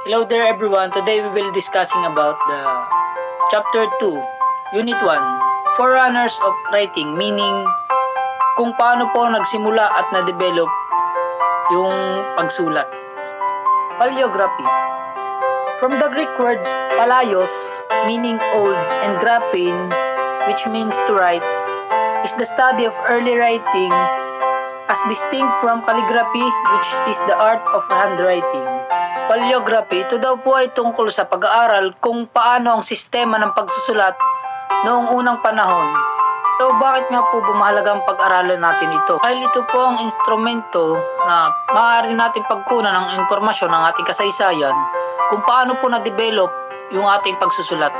Hello there everyone. Today we will discussing about the Chapter 2, Unit 1, Forerunners of Writing, meaning kung paano po nagsimula at na-develop yung pagsulat. Paleography. From the Greek word palaios, meaning old, and graphein, which means to write, is the study of early writing as distinct from calligraphy, which is the art of handwriting. Paleography, ito daw po ay tungkol sa pag-aaral kung paano ang sistema ng pagsusulat noong unang panahon. So bakit nga po bumahalagang pag-aralan natin ito? Dahil ito po ang instrumento na maaari natin pagkunan ng impormasyon ng ating kasaysayan kung paano po na-develop yung ating pagsusulat.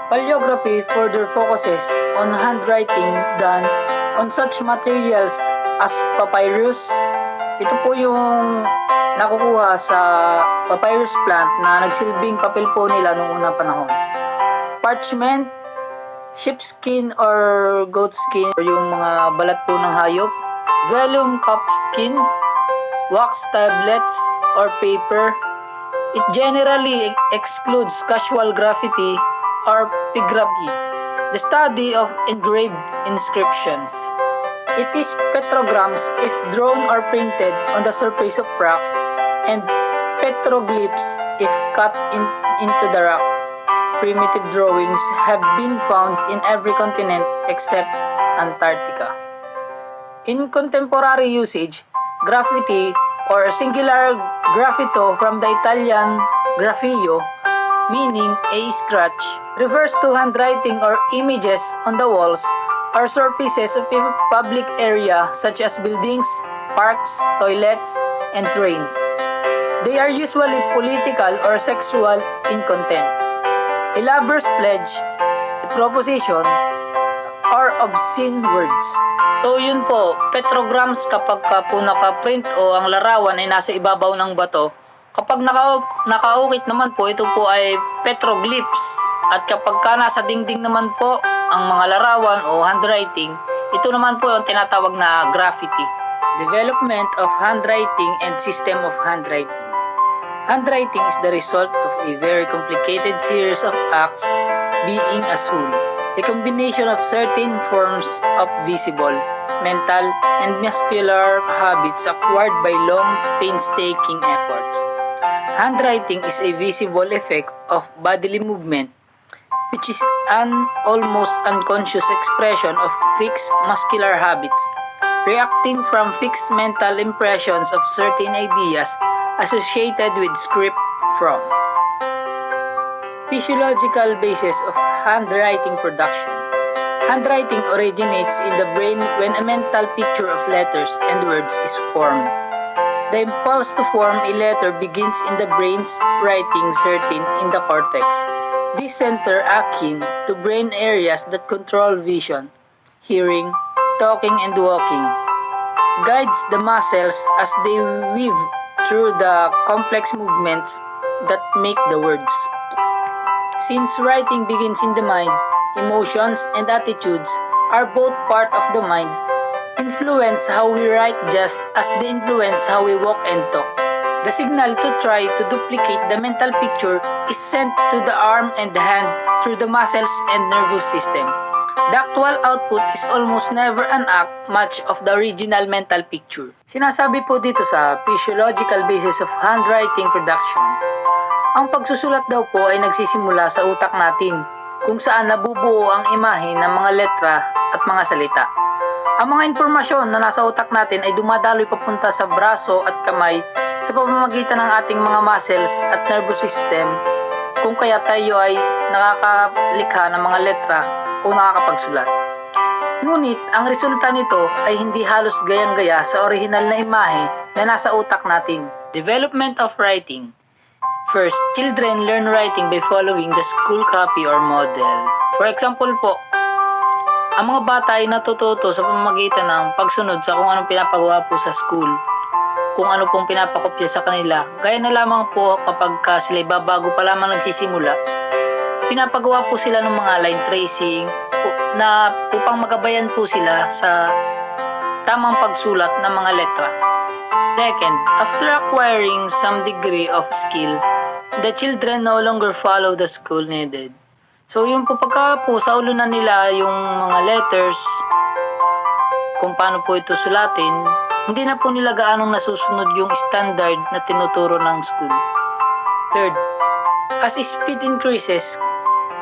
Paleography further focuses on handwriting done on such materials as papyrus. Ito po yung nakukuha sa papyrus plant na nagsilbing papel po nila noong unang panahon. Parchment, sheepskin or goatskin, or yung mga balat po ng hayop. Vellum calfskin, wax tablets, or paper. It generally excludes casual graffiti or pigraphy, the study of engraved inscriptions. It is petrograms if drawn or printed on the surface of rocks, and petroglyphs if cut into the rock. Primitive drawings have been found in every continent except Antarctica. In contemporary usage, graffiti or singular graffito from the Italian graffio, meaning a scratch, refers to handwriting or images on the walls or surfaces of a public area such as buildings, parks, toilets, and trains. They are usually political or sexual in content. A lover's pledge, a proposition, or obscene words. So yun po, petrograms kapag po nakaprint o ang larawan ay nasa ibabaw ng bato. Kapag nakaukit naman po, ito po ay petroglyphs. At kapag nasa dingding naman po ang mga larawan o handwriting, ito naman po yung tinatawag na graffiti. Development of handwriting and system of handwriting. Handwriting is the result of a very complicated series of acts being as whole, a combination of certain forms of visible, mental, and muscular habits acquired by long, painstaking efforts. Handwriting is a visible effect of bodily movement, which is an almost unconscious expression of fixed muscular habits, reacting from fixed mental impressions of certain ideas associated with script from. Physiological basis of handwriting production. Handwriting originates in the brain when a mental picture of letters and words is formed. The impulse to form a letter begins in the brain's writing certain in the cortex. This center akin to brain areas that control vision, hearing, talking, and walking, guides the muscles as they weave through the complex movements that make the words. Since writing begins in the mind, emotions and attitudes are both part of the mind, influence how we write just as they influence how we walk and talk. The signal to try to duplicate the mental picture is sent to the arm and the hand through the muscles and nervous system. The actual output is almost never an act match of the original mental picture. Sinasabi po dito sa physiological basis of handwriting production, ang pagsusulat daw po ay nagsisimula sa utak natin, kung saan nabubuo ang imahe ng mga letra at mga salita. Ang mga impormasyon na nasa utak natin ay dumadaloy papunta sa braso at kamay sa pamamagitan ng ating mga muscles at nervous system, kung kaya tayo ay nakakalikha ng mga letra o nakakapagsulat. Ngunit ang resulta nito ay hindi halos gayang-gaya sa orihinal na imahe na nasa utak natin. Development of writing. First, children learn writing by following the school copy or model. For example po, ang mga bata ay natututo sa pamamagitan ng pagsunod sa kung anong pinapagawa po sa school, kung ano pong pinapakopya sa kanila. Gaya na lamang po kapag sila babago pa lamang nagsisimula, pinapagawa po sila ng mga line tracing na upang magabayan po sila sa tamang pagsulat ng mga letra. Second, after acquiring some degree of skill, The children no longer follow the school needed. So yung po pagka po sa ulo na nila yung mga letters, kung paano po ito sulatin, hindi na po nila gaanong nasusunod yung standard na tinuturo ng school. Third, as speed increases,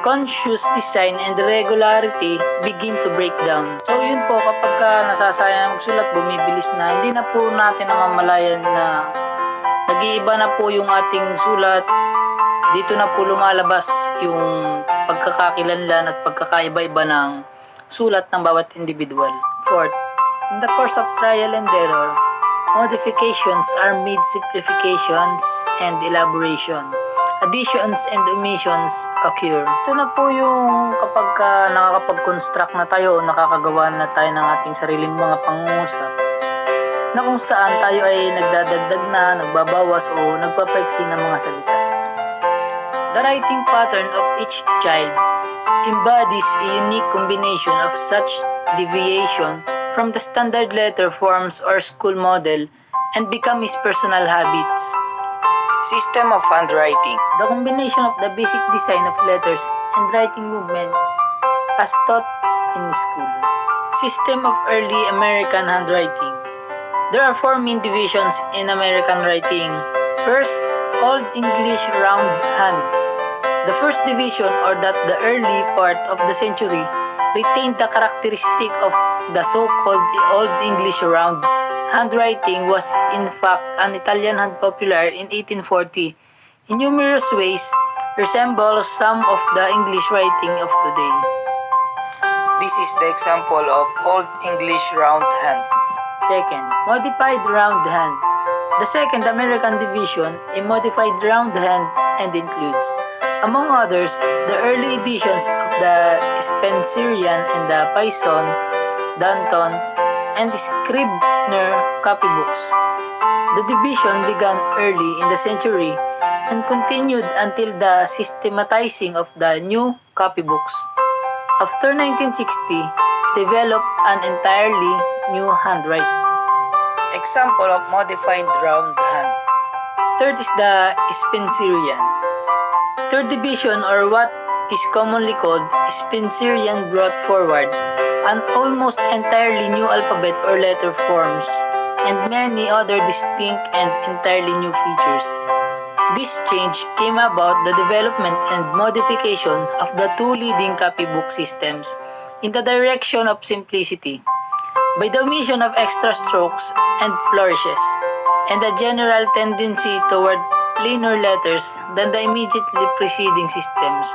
conscious design and regularity begin to break down. So yun po, kapag ka nasasaya na magsulat, bumibilis na, hindi na po natin namamalayan na nag-iiba na po yung ating sulat. Dito na po lumalabas yung pagkakakilanlan at pagkakaiba-iba ng sulat ng bawat individual. Fourth, in the course of trial and error, modifications are made, simplifications and elaboration. Additions and omissions occur. Ito na po yung kapag nakakapag-construct na tayo o nakakagawa na tayo ng ating sariling mga pangungusap, na kung saan tayo ay nagdadagdag na, nagbabawas o nagpapaiksi ng mga salita. The writing pattern of each child embodies a unique combination of such deviation from the standard letter forms or school model and become his personal habits. System of handwriting. The combination of the basic design of letters and writing movement as taught in school. System of early American handwriting. There are 4 main divisions in American writing. First, Old English round hand. The first division, or that the early part of the century, retained the characteristic of the so-called Old English round. Handwriting was in fact an Italian hand popular in 1840. In numerous ways, resembles some of the English writing of today. This is the example of Old English round hand. Second, modified round hand. The second American division, a modified round hand and includes, among others, the early editions of the Spencerian and the Payson, Danton, and the Scribner copybooks. The division began early in the century and continued until the systematizing of the new copybooks. After 1960, developed an entirely new handwriting. Example of modified round hand. Third is the Spencerian. Third division, or what is commonly called Spencerian, brought forward an almost entirely new alphabet or letter forms and many other distinct and entirely new features. This change came about the development and modification of the 2 leading copybook systems in the direction of simplicity, by the omission of extra strokes and flourishes, and a general tendency toward plainer letters than the immediately preceding systems,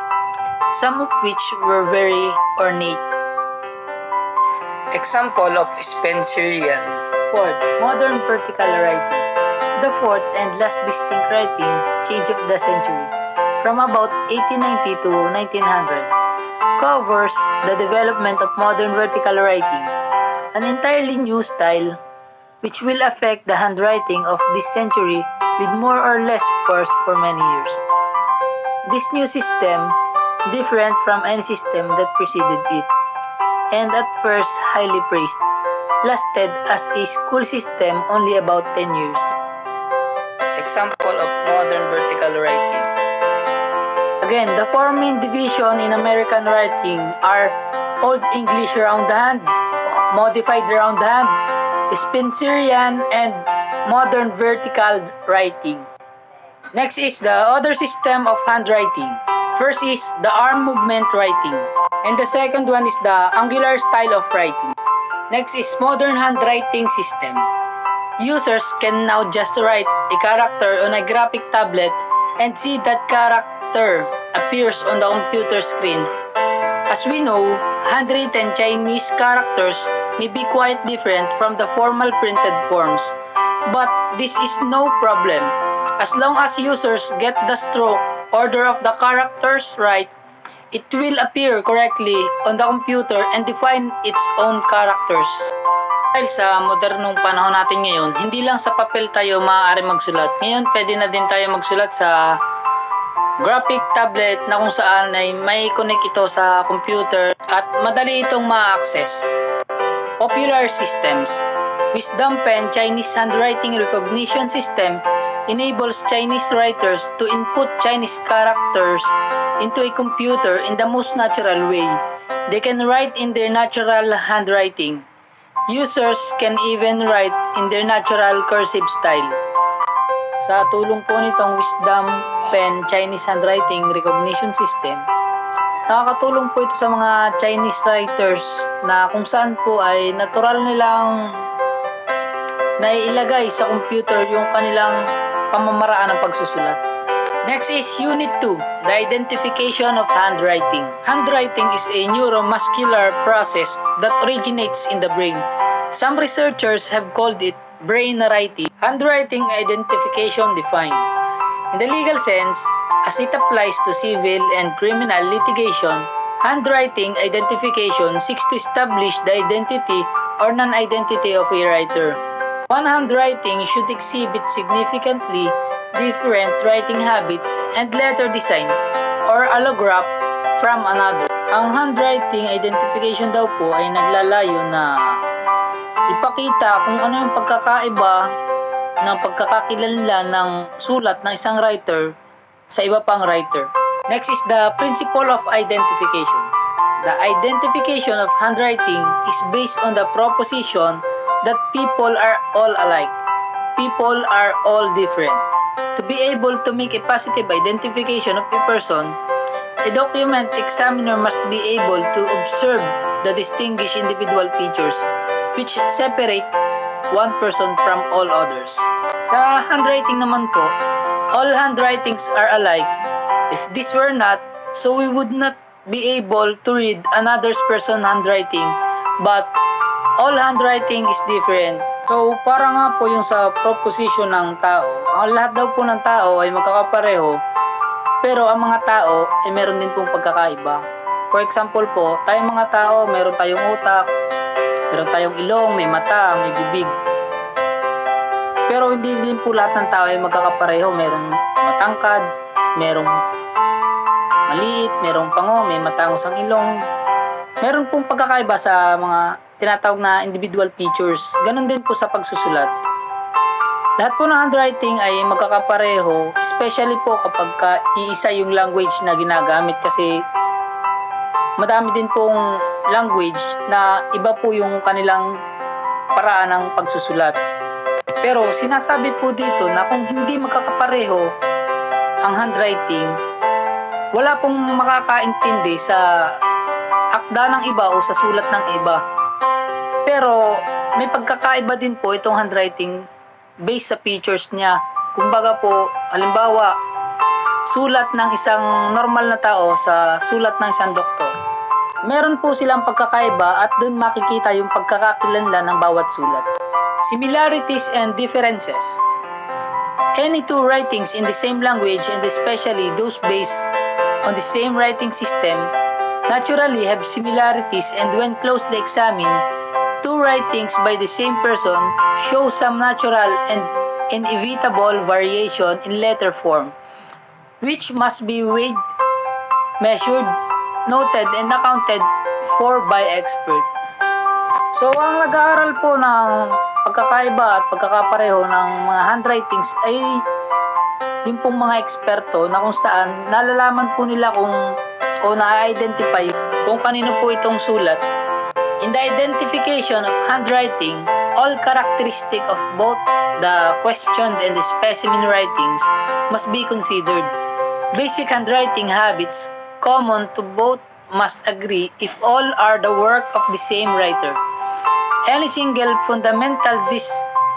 some of which were very ornate. Example of Spencerian. Fourth, modern vertical writing. The fourth and last distinct writing change of the century, from about 1890 to 1900s, covers the development of modern vertical writing, an entirely new style which will affect the handwriting of this century with more or less force for many years. This new system, different from any system that preceded it, and at first highly praised, lasted as a school system only about 10 years. Example of modern vertical writing. Again, the 4 main divisions in American writing are Old English roundhand, modified roundhand, Spencerian, and modern vertical writing. Next is the other system of handwriting. First is the arm movement writing, and the second one is the angular style of writing. Next is modern handwriting system. Users can now just write a character on a graphic tablet and see that character appears on the computer screen. As we know, handwritten Chinese characters may be quite different from the formal printed forms, but this is no problem. As long as users get the stroke order of the characters right, it will appear correctly on the computer and define its own characters. Dahil sa modernong panahon natin ngayon, hindi lang sa papel tayo maaari magsulat. Ngayon, pwede na din tayo magsulat sa graphic tablet na kung saan ay may connect ito sa computer at madali itong ma-access. Popular systems. Wisdom Pen Chinese Handwriting Recognition System enables Chinese writers to input Chinese characters into a computer in the most natural way. They can write in their natural handwriting. Users can even write in their natural cursive style. Sa tulong po nitong Wisdom Pen Chinese Handwriting Recognition System, nakakatulong po ito sa mga Chinese writers na kung saan po ay natural nilang naiilagay sa computer yung kanilang pamamaraan ng pagsusulat. Next is Unit 2, the identification of handwriting. Handwriting is a neuromuscular process that originates in the brain. Some researchers have called it brain writing. Handwriting identification defined. In the legal sense, as it applies to civil and criminal litigation, handwriting identification seeks to establish the identity or non-identity of a writer. One handwriting should exhibit significantly different writing habits and letter designs or allograph from another. Ang handwriting identification daw po ay naglalayo na ipakita kung ano yung pagkakaiba ng pagkakakilanlan ng sulat ng isang writer sa iba pang writer. Next is the principle of identification. The identification of handwriting is based on the proposition that people are all alike. People are all different. To be able to make a positive identification of a person, a document examiner must be able to observe the distinguished individual features which separate one person from all others. Sa handwriting naman po, all handwritings are alike. If this were not, so we would not be able to read another person's handwriting, but all handwriting is different. So, para nga po yung sa proposition ng tao, ang lahat daw po ng tao ay magkakapareho, pero ang mga tao ay meron din pong pagkakaiba. For example po, tayong mga tao, meron tayong utak, meron tayong ilong, may mata, may bibig. Pero hindi din po lahat ng tao ay magkakapareho. Merong matangkad, merong maliit, merong pango, may matangos ang ilong. Meron pong pagkakaiba sa mga tinatawag na individual features. Ganon din po sa pagsusulat. Lahat po ng handwriting ay magkakapareho, especially po kapag iisa yung language na ginagamit kasi madami din pong language na iba po yung kanilang paraan ng pagsusulat. Pero sinasabi po dito na kung hindi magkakapareho ang handwriting, wala pong makakaintindi sa akda ng iba o sa sulat ng iba. Pero may pagkakaiba din po itong handwriting based sa features niya. Kumbaga po, halimbawa, sulat ng isang normal na tao sa sulat ng isang doktor. Meron po silang pagkakaiba at doon makikita yung pagkakakilanlan ng bawat sulat. Similarities and differences. Any two writings in the same language and especially those based on the same writing system naturally have similarities, and when closely examined, two writings by the same person show some natural and inevitable variation in letter form, which must be weighed, measured, noted, and accounted for by expert. So, ang nag-aaral po ng pagkakaiba at pagkakapareho ng mga handwritings ay yung pong mga eksperto na kung saan nalalaman po nila kung o na-identify kung kanino po itong sulat. In the identification of handwriting, all characteristic of both the questioned and the specimen writings must be considered. Basic handwriting habits common to both must agree if all are the work of the same writer. Any single fundamental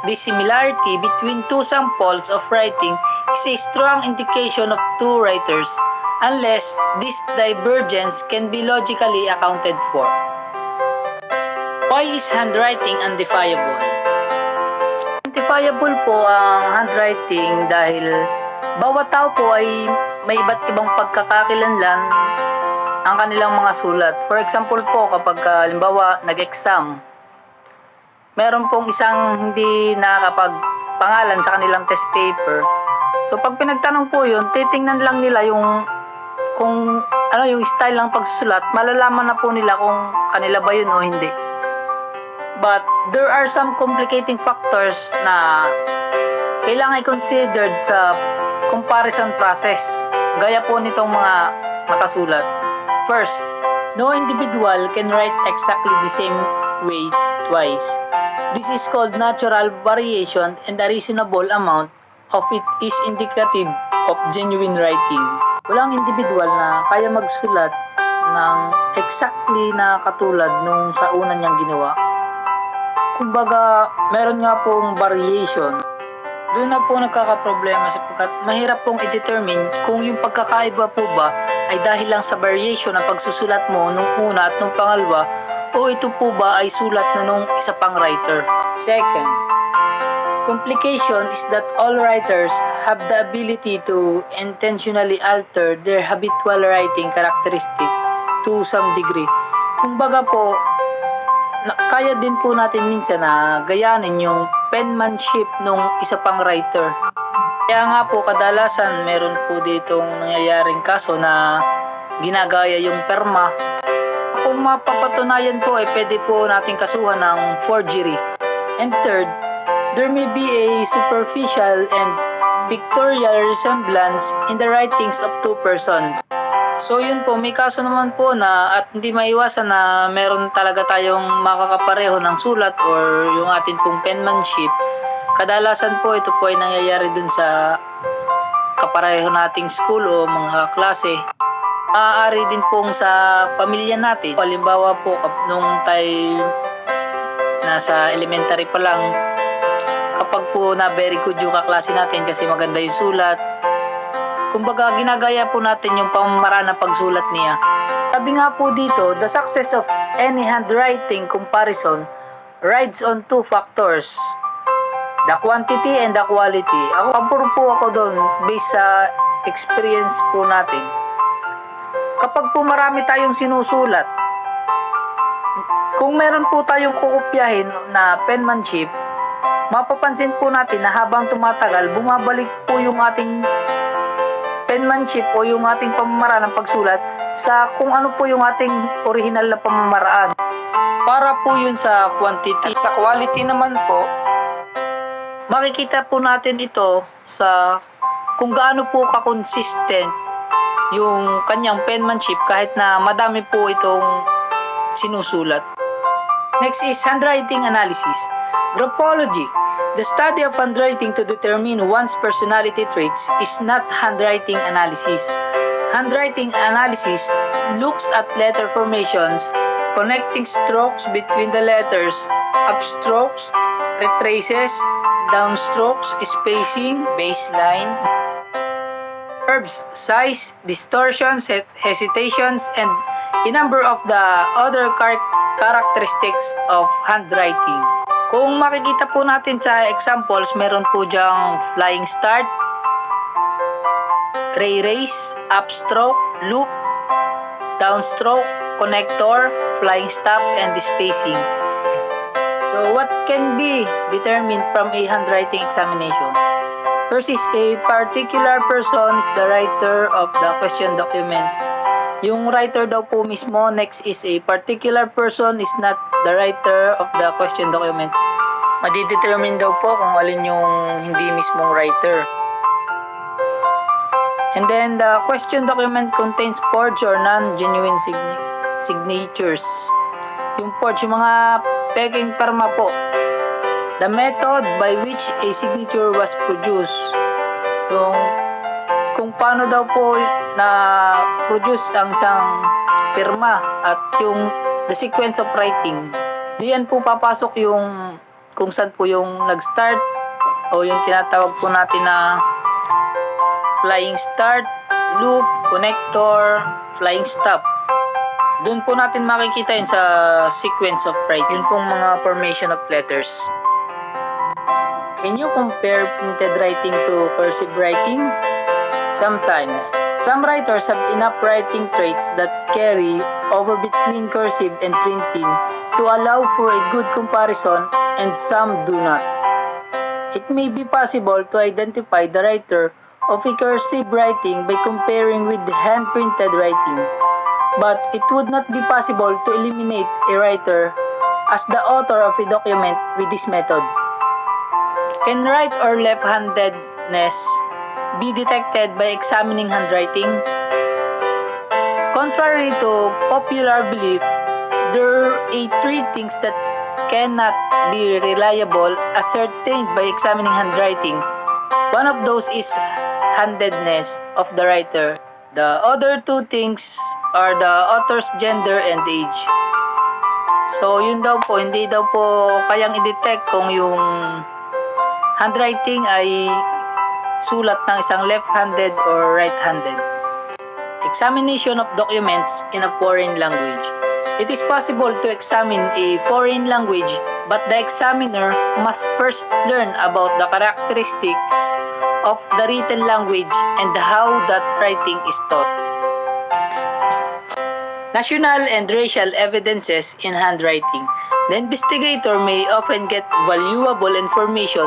dissimilarity between two samples of writing is a strong indication of two writers, unless this divergence can be logically accounted for. Why is handwriting undefiable? Undefiable po ang handwriting dahil bawat tao po ay may iba't ibang pagkakakilanlan ang kanilang mga sulat. For example po, kapag halimbawa nag-exam, meron pong isang hindi nakakapagpangalan sa kanilang test paper. So pag pinagtanong po yun, titingnan lang nila yung kung ano yung style ng pagsusulat, malalaman na po nila kung kanila ba yun o hindi. But there are some complicating factors na kailangan i-considered sa comparison process. Gaya po nitong mga nakasulat. First, no individual can write exactly the same way twice. This is called natural variation, and a reasonable amount of it is indicative of genuine writing. Walang individual na kaya magsulat ng exactly na katulad nung sa una niyang ginawa. Kumbaga, meron nga pong variation. Doon na po nagkakaproblema sapagkat mahirap pong i-determine kung yung pagkakaiba po ba ay dahil lang sa variation ng pagsusulat mo nung una at nung pangalawa, o ito po ba ay sulat na nung isa pang writer. Second, complication is that all writers have the ability to intentionally alter their habitual writing characteristic to some degree. Kumbaga po, kaya din po natin minsan na gayanin yung penmanship nung isa pang writer. Kaya nga po kadalasan meron po ditong nangyayaring kaso na ginagaya yung perma. Kung mapapatunayan po ay pwede po natin kasuhan ng forgery. And third, there may be a superficial and pictorial resemblance in the writings of two persons. So yun po, may kaso naman po na at hindi maiwasan na meron talaga tayong makakapareho ng sulat or yung atin pong penmanship. Kadalasan po ito po ay nangyayari dun sa kapareho nating school o mga klase. Maaari din pong sa pamilya natin. Halimbawa po, nung tayo nasa elementary pa lang, kapag po na very good yung kaklase natin kasi maganda yung sulat, kumbaga ginagaya po natin yung pamamaraan ng pagsulat niya. Sabi nga po dito, the success of any handwriting comparison rides on two factors, the quantity and the quality. Pabor po ako doon based sa experience po natin. Kapag po marami tayong sinusulat, kung meron po tayong kukopyahin na penmanship, mapapansin po natin na habang tumatagal, bumabalik po yung ating penmanship o yung ating pamamaraan ng pagsulat sa kung ano po yung ating original na pamamaraan. Para po yun sa quantity. Sa quality naman po, makikita po natin ito sa kung gaano po ka-consistent yung kanyang penmanship kahit na madami po itong sinusulat. Next is handwriting analysis. Graphology. The study of handwriting to determine one's personality traits is not handwriting analysis. Handwriting analysis looks at letter formations, connecting strokes between the letters, upstrokes, retraces, downstrokes, spacing, baseline, verbs, size, distortions, hesitations, and a number of the other characteristics of handwriting. Kung makikita po natin sa examples, meron po dyang flying start, ray race, upstroke, loop, downstroke, connector, flying stop, and spacing. So what can be determined from a handwriting examination? First is a particular person is the writer of the question documents. Yung writer daw po mismo. Next is a particular person is not the writer of the question documents. Madidetermine daw po kung alin yung hindi mismong writer. And then the question document contains forged or non-genuine signatures. Yung forged, yung mga peking perma po. The method by which a signature was produced. Yung kung paano daw po na-produce ang isang pirma at yung the sequence of writing. Diyan po papasok yung kung saan po yung nag-start o yung tinatawag po natin na flying start, loop, connector, flying stop. Doon po natin makikita yun sa sequence of writing. Yun pong mga formation of letters. Can you compare printed writing to cursive writing? Sometimes, some writers have enough writing traits that carry over between cursive and printing to allow for a good comparison, and some do not. It may be possible to identify the writer of a cursive writing by comparing with the hand-printed writing, but it would not be possible to eliminate a writer as the author of a document with this method. Can right or left-handedness be detected by examining handwriting? Contrary to popular belief, there are three things that cannot be reliable ascertained by examining handwriting. One of those is handedness of the writer. The other two things are the author's gender and age. So, yun daw po, hindi daw po kayang i-detect kung yung handwriting ay sulat ng isang left-handed or right-handed. Examination of documents in a foreign language. It is possible to examine a foreign language, but the examiner must first learn about the characteristics of the written language and how that writing is taught. National and racial evidences in handwriting. The investigator may often get valuable information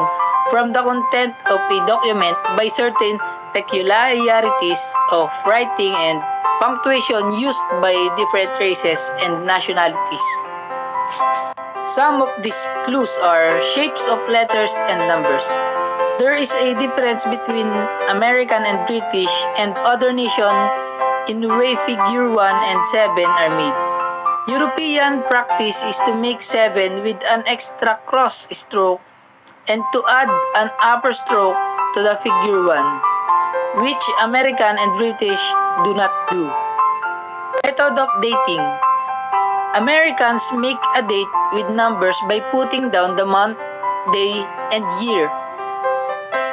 from the content of a document by certain peculiarities of writing and punctuation used by different races and nationalities. Some of these clues are shapes of letters and numbers. There is a difference between American and British and other nations in the way figure 1 and 7 are made. European practice is to make 7 with an extra cross stroke and to add an upper stroke to the figure 1, which American and British do not do. Method of dating. Americans make a date with numbers by putting down the month, day, and year.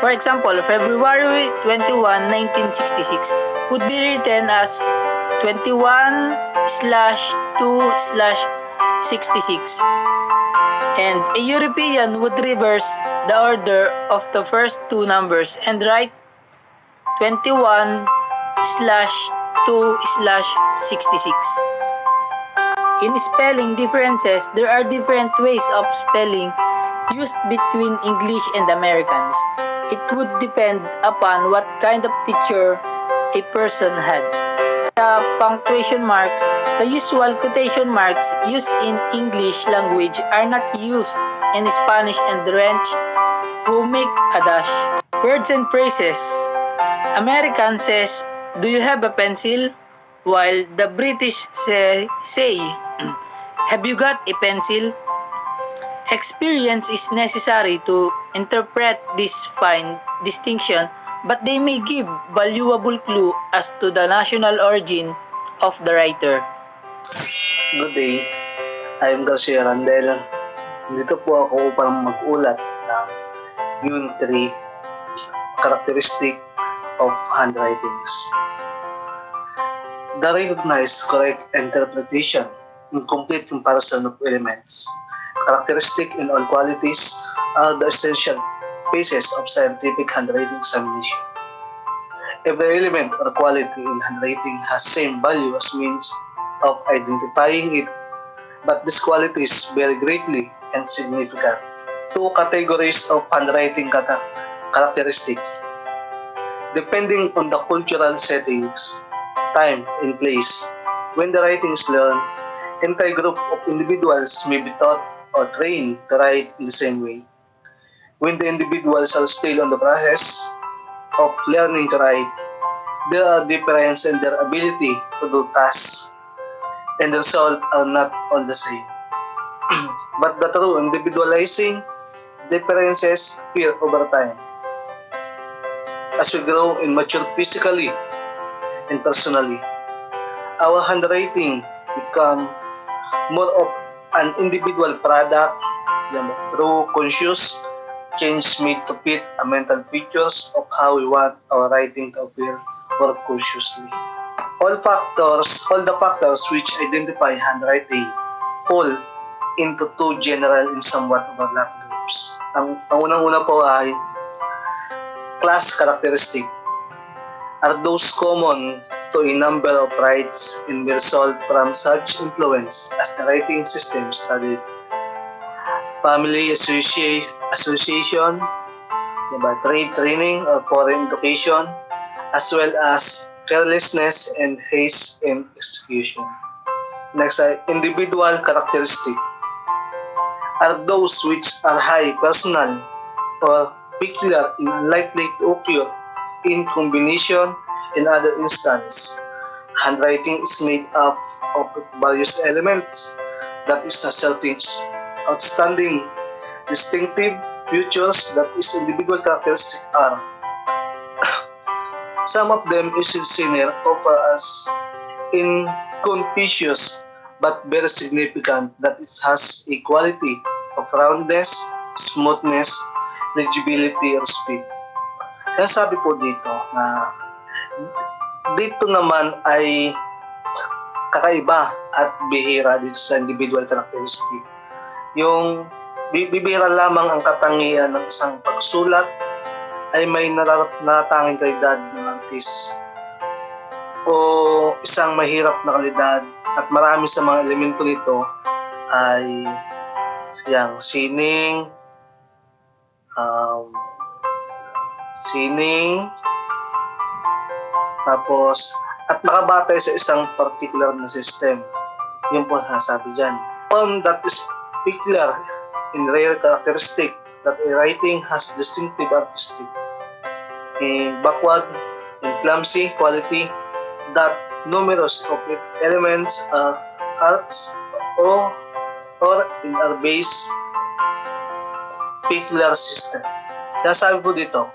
For example, February 21, 1966 would be written as 21/2/66. And a European would reverse the order of the first two numbers and write 21/2/66. In spelling differences, there are different ways of spelling used between English and Americans. It would depend upon what kind of teacher a person had. The punctuation marks, the usual quotation marks used in English language are not used in Spanish and French, who make a dash. Words and phrases. American says, "Do you have a pencil?" While the British say, "Have you got a pencil?" Experience is necessary to interpret this fine distinction, but they may give valuable clue as to the national origin of the writer. Good day, I am Garcia Randel. Dito po ako upang mag-ulat ng Unit 3, Characteristic of Handwritings. The recognized correct interpretation and complete comparison of elements, characteristic in all qualities, are the essential phases of scientific handwriting examination. Every element or quality in handwriting has same value as means of identifying it, but these qualities vary greatly and significant. Two categories of handwriting characteristic. Depending on the cultural settings, time, and place, when the writing is learned, entire group of individuals may be taught or trained to write in the same way. When the individuals are still on the process of learning to write, there are differences in their ability to do tasks, and the result are not all the same. But the true individualizing differences appear over time. As we grow and mature physically and personally, our handwriting become more of an individual product through conscious change made to fit a mental pictures of how we want our writing to appear more consciously. All the factors which identify handwriting fall into two general and somewhat overlapping groups. Ang unang-una po ay class characteristic. Are those common to a number of rights and may result from such influence as the writing system studied. Family association, trade training or foreign education, as well as carelessness and haste in execution. Next ay individual characteristic. Are those which are high personal or peculiar and unlikely to occur in combination. In other instances, handwriting is made up of various elements that is asserting outstanding distinctive features that is individual characteristics are. Some of them usage senior offer as inconspicuous but very significant that it has a quality of roundness, smoothness, legibility, or speed. Kaya sabi po dito na dito naman ay kakaiba at bihira dito sa individual characteristic. Yung bibihira lamang ang katangian ng isang pagsulat ay may natatanging kalidad ng artist o isang mahirap na kalidad at marami sa mga elemento nito ay yang sining, tapos at nakabatay sa isang particular na system. Yun po ang sasabi dyan. Form that is peculiar in rare characteristic that a writing has distinctive artistic, backward and clumsy quality that numerous of its elements are arts or in our base peculiar system. Sinasabi po dito,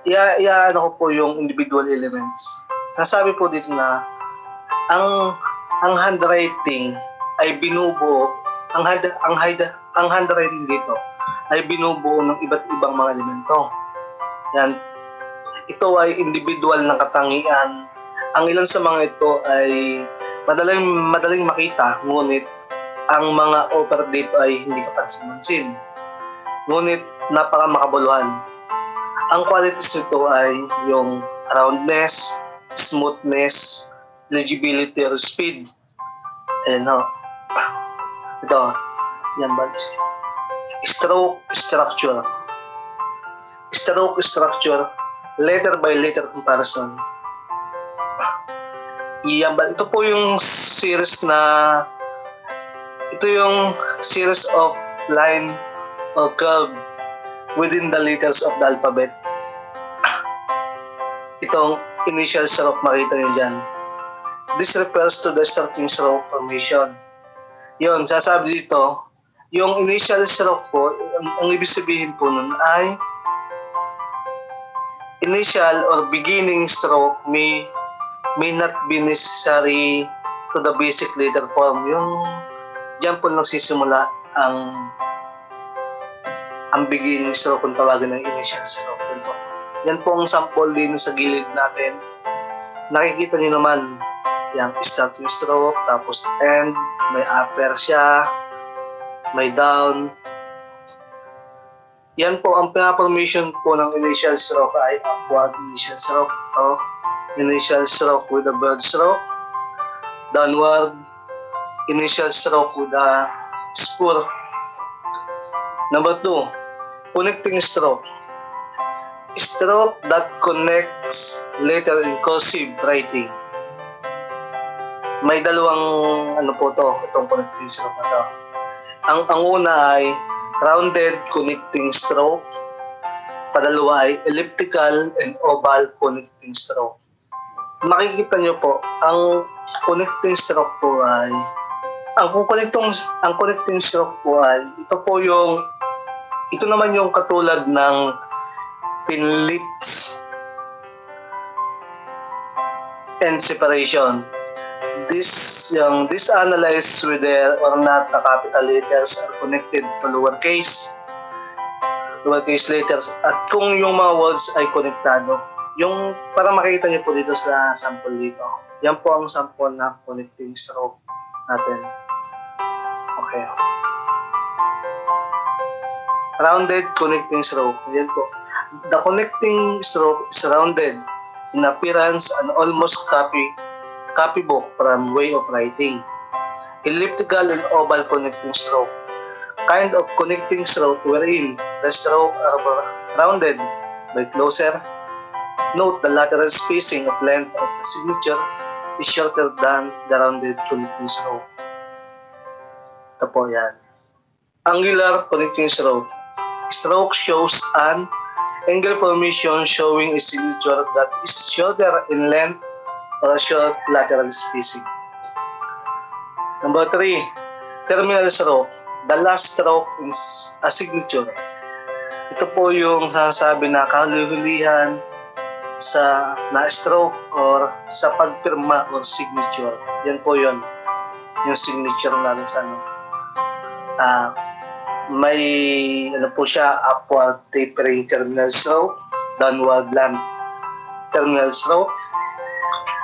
ano ko po yung individual elements. Nasabi po dito na ang handwriting ay binubuo, ang handwriting dito ay binubuo ng iba't ibang mga elemento. Yan. Ito ay individual na katangian. Ang ilan sa mga ito ay madaling makita, ngunit ang mga operative ay hindi kapansin-pansin. Ngunit napakamakabuluhan. Ang qualities nito ay yung roundness, smoothness, legibility or speed. Ito, yan ba? Stroke structure. Stroke structure, letter by letter comparison. Yan ba? Ito po yung series of line or curve within the letters of the alphabet. Itong initial stroke makita nyo dyan. This refers to the starting stroke formation. Yun, sasabi dito, yung initial stroke po, ang ibig sabihin po nun ay initial or beginning stroke may not be necessary to the basic letter form. Yung dyan po nagsisimula ang beginning stroke kung tawagin ng initial stroke. Yan po ang sample din sa gilid natin. Nakikita niyo naman yung starting stroke, tapos end, may upper siya, may down. Yan po ang formation po ng initial stroke ay upward initial stroke. Initial stroke with a bird stroke, downward initial stroke with a spur. Number 2, connecting stroke. Stroke that connects letter in cursive writing. May dalawang itong connecting stroke na to. Ang una ay rounded connecting stroke. Padalawa ay elliptical and oval connecting stroke. Makikita nyo po, ang connecting stroke po ay ang connecting stroke po ay ito naman yung katulad ng pinlits and separation. This analyze whether or not the capital letters are connected to lowercase letters at kung yung mga words ay konektado. Yung para makita niyo po dito sa sample dito. Yan po ang sample na connecting stroke natin. Okay. Rounded connecting stroke. Yan po. The connecting stroke is rounded in appearance and almost copybook from way of writing. Elliptical and oval connecting stroke. Kind of connecting stroke wherein the stroke are rounded by closer. Note the lateral spacing of length of the signature is shorter than the rounded connecting stroke. Ito po yan. Angular connecting stroke. Stroke shows an angle formation showing a signature that is shorter in length or short lateral spacing. Number 3, terminal stroke. The last stroke is a signature. Ito po yung sasabi na kahuli-hulihan sa na-stroke or sa pagpirma or signature. Yan po yun. Yung signature natin sa ano. May ano po siya, upward tapering terminal stroke, downward blunt terminal stroke,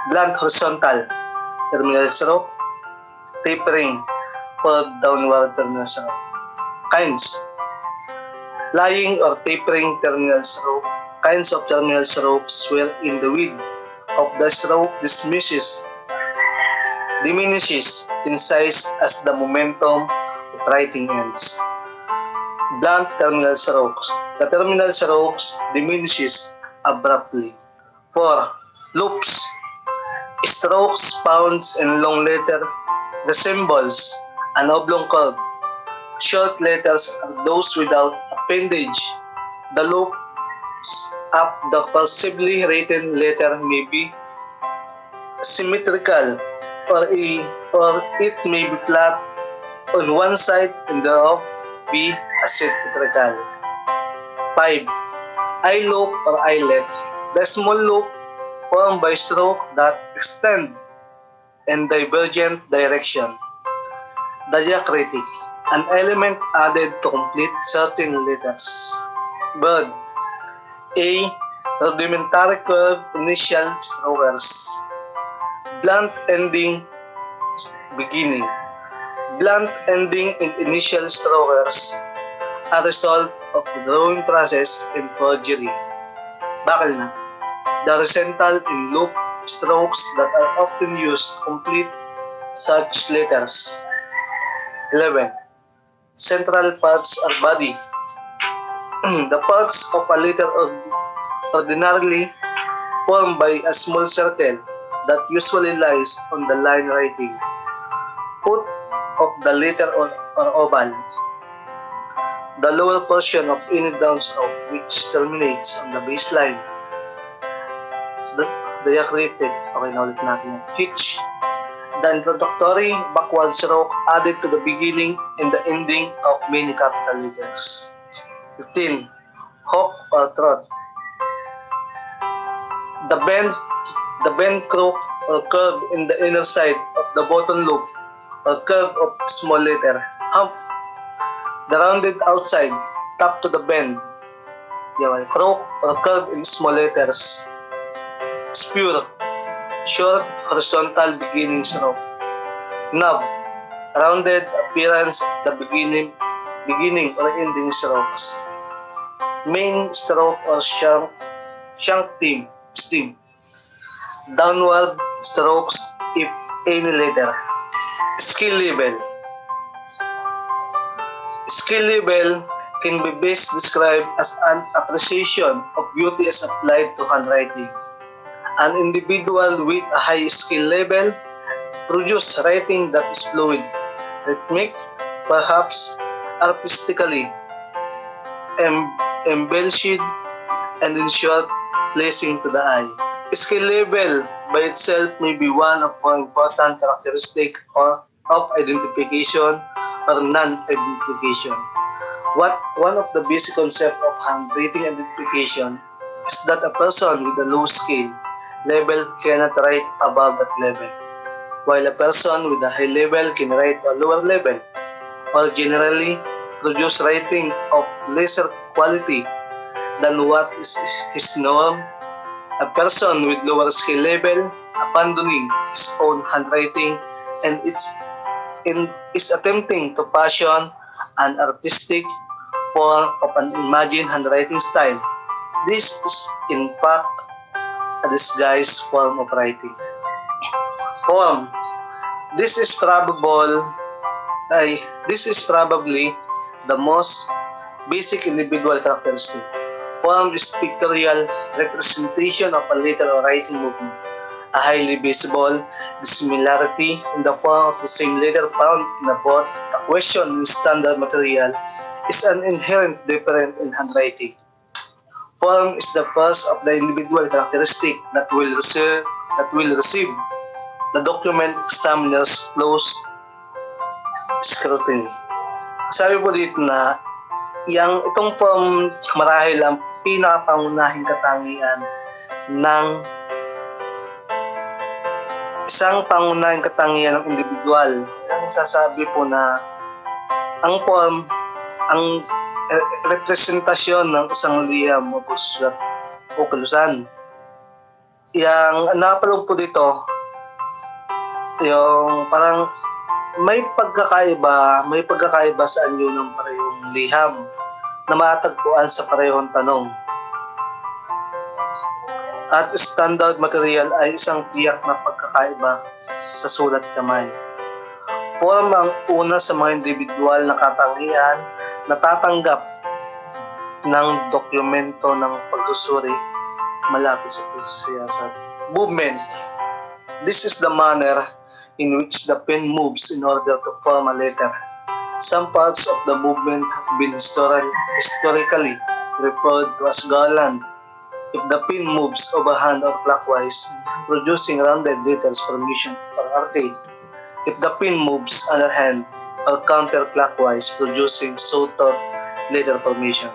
blunt horizontal terminal stroke, tapering for downward terminal stroke. Kinds: lying or tapering terminal stroke. Kinds of terminal strokes wherein the width of the stroke diminishes in size as the momentum of writing ends. Blunt terminal strokes. The terminal strokes diminishes abruptly. 4. Loops. Strokes found in long letter resembles an oblong curve. Short letters are those without appendage. The loops up the possibly written letter may be symmetrical or it may be flat on one side and the other be asymmetrical. 5. Eye loop or eyelet. The small loop formed by stroke that extend in divergent direction. Diacritic. An element added to complete certain letters. Bird. A. Rudimentary curve initial strokers. Blunt ending beginning. Blunt ending in initial strokers, a result of the drawing process in forgery. Bakal na. The horizontal in loop strokes that are often used to complete such letters. 11. Central parts are body. The parts of a letter are ordinarily formed by a small circle that usually lies on the line writing. Foot of the letter or oval. The lower portion of any downstroke which terminates on the baseline. The diacritic. Okay, na ulit natin. Hitch. The introductory backward stroke added to the beginning and the ending of many capital letters. 15. Hook or trot. The bend crook or curve in the inner side of the bottom loop or curve of small letter. Hump. The rounded outside, top to the bend. Crook or curve in small letters. Spur. Short horizontal beginning stroke. Knob. Rounded appearance at the beginning or ending strokes. Main stroke or shank stem. Downward strokes if any letter. Skill level. Skill level can be best described as an appreciation of beauty as applied to handwriting. An individual with a high skill level produces writing that is fluid, rhythmic, perhaps artistically embellished, and in short, pleasing to the eye. Skill level by itself may be one of more important characteristics of identification or non-identification. One of the basic concepts of handwriting identification is that a person with a low skill level cannot write above that level, while a person with a high level can write a lower level, or generally produce writing of lesser quality than what is his norm. A person with lower skill level abandoning his own handwriting and is attempting to fashion an artistic form of an imagined handwriting style. This is in fact a disguised form of writing. Form. This is probably the most basic individual characteristic. Form is pictorial representation of a letter or writing movement. A highly visible dissimilarity in the form of the same letter found in both the question and standard material is an inherent difference in handwriting. Form is the first of the individual characteristic that will receive the document examiner's close scrutiny. Sabi po dito na itong form marahil ang pinakapangunahing katangian ng isang pangunahing katangian ng individual. Ang sasabi po na ang form, ang representasyon ng isang liham o sulat o kalusan. Yang napalog po dito, yung parang may pagkakaiba sa anyo ng parehong liham na matagpuan sa parehong tanong. At standard material ay isang tiyak na pagkakaiba sa sulat kamay. Form ang una sa mga individual na katangian na tatanggap ng dokumento ng pagsusuri malapit sa siyasat. Movement. This is the manner in which the pen moves in order to form a letter. Some parts of the movement have been historically referred to as garland. If the pen moves overhand or clockwise, producing rounded letters formation or arcade. If the pen moves underhand or counterclockwise, producing sawtooth letter formation.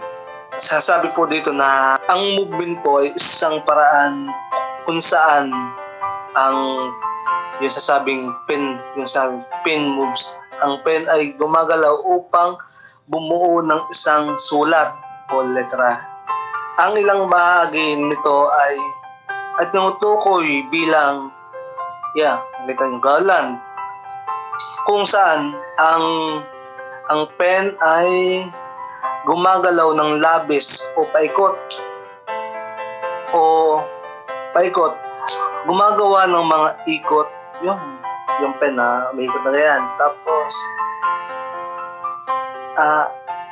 Sasabi po dito na ang movement po ay isang paraan kung saan ang yung sasabing pen moves. Ang pen ay gumagalaw upang bumuo ng isang sulat o letra. Ang ilang bahagi nito ay tinutukoy bilang nakita nyo, garland, kung saan ang pen ay gumagalaw ng labis o paikot, gumagawa ng mga ikot, yung pen na may ikot na yan. Tapos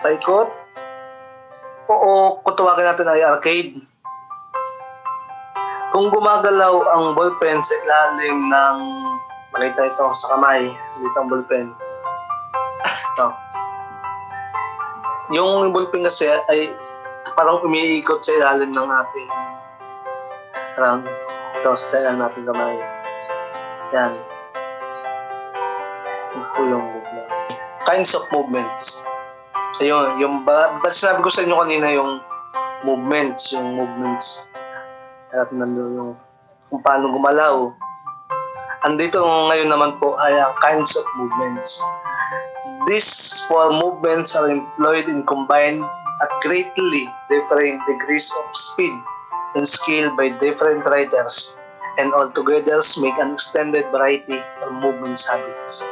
paikot, o kung tawagin natin ay arcade. Kung gumagalaw ang ballpen sa ilalim ng, makita ito sa kamay, dito ang ballpen. Ito. Yung ballpen kasi ay parang umiikot sa ilalim ng ating ito sa ilalim nating kamay. Yan. Yung pulong movement. Kinds of movements. Ayun, sinabi ko sa inyo kanina yung movements. At nandun yung kung paano gumalaw. Andito ngayon naman po ay ang kinds of movements. These four movements are employed in combined at greatly differing degrees of speed and skill by different writers, and altogether make an extended variety of movement habits.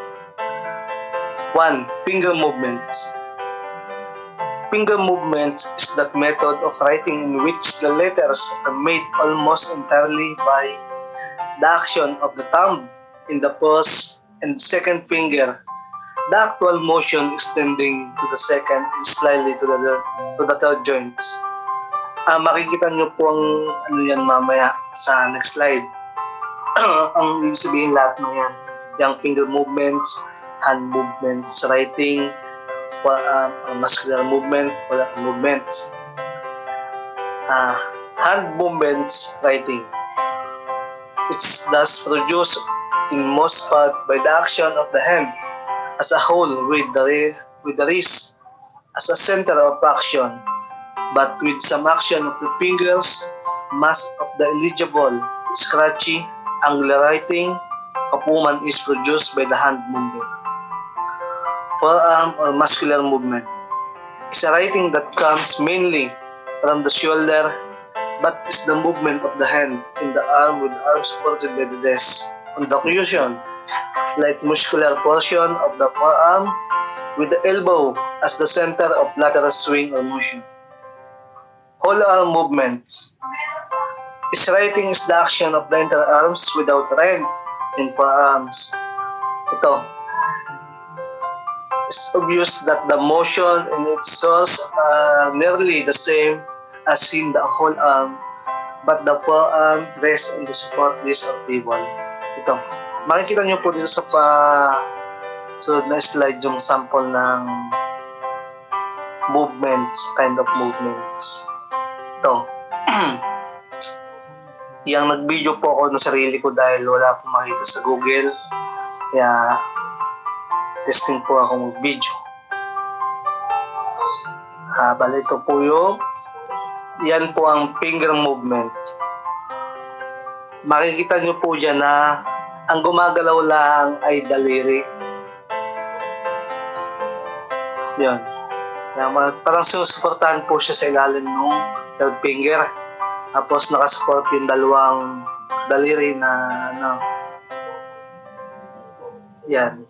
1. Finger movements. Finger movements is that method of writing in which the letters are made almost entirely by the action of the thumb in the first and second finger, the actual motion extending to the second and slightly to the third joints. Makikita nyo po ang yan mamaya sa next slide. Ang ibig sabihin lahat ng yan. Yung finger movements, hand movements, writing, muscular movement, movements. Hand movements, writing. It's thus produced in most part by the action of the hand as a whole with the wrist as a center of action, but with some action of the fingers, most of the illegible, scratchy, angular writing of woman is produced by the hand movement. Forearm or muscular movement is a writing that comes mainly from the shoulder, but is the movement of the hand in the arm with the arm supported by the desk on the occlusion, like muscular portion of the forearm with the elbow as the center of lateral swing or motion. Whole arm movements is writing is the action of the entire arms without rent in forearms. Ito. It's obvious that the motion in its source are nearly the same as in the whole arm, but the forearm rests on the support disc of table. Ito. Makikita nyo po dito sa sunod na slide yung sample ng kind of movements. Ito. Yang nag-video po ako ng sarili ko dahil wala akong makita sa Google. Kaya testing po ako mag-video. Bali ito po yan po ang finger movement. Makikita nyo po dyan na ang gumagalaw lang ay daliri. Yan. Parang sinusuportahan po siya sa ilalim ng third finger. Tapos nakasupport yung dalawang daliri na yan.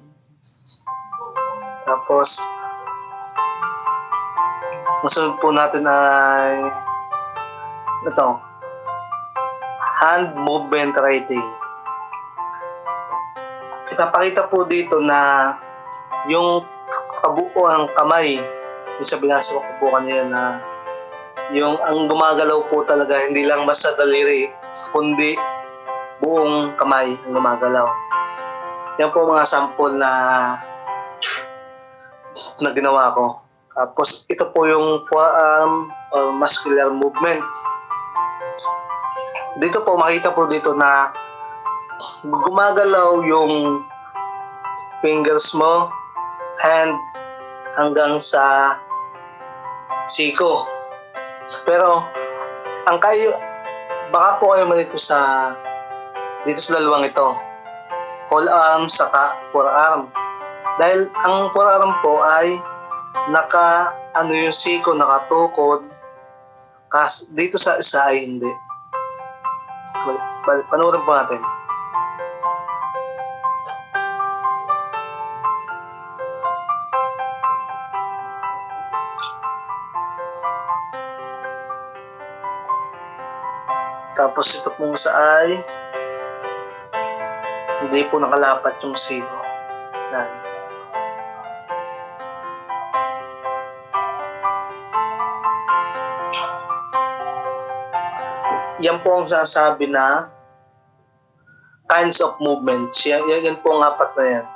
Tapos masunod po natin ay ito, hand movement writing. Ipapakita po dito na yung kabuuan ng kamay, yung sa binasa ko po kanina na yung ang gumagalaw po talaga, hindi lang basta daliri, kundi buong kamay ang gumagalaw. Yan po mga sample na ginawa ko. Tapos ito po yung forearm or muscular movement. Dito po makita po dito na gumagalaw yung fingers mo, hand hanggang sa siko. Pero baka po kayo malito dito sa dalawang ito, whole arm saka forearm. Dahil ang forearm po ay yung siko nakatukod, dito sa isa ay hindi. Panoorin po natin. Tapos ito pong isa ay hindi po nakalapat yung siko. Yan po ang sasabi na kinds of movements. Yan po ang apat na yan.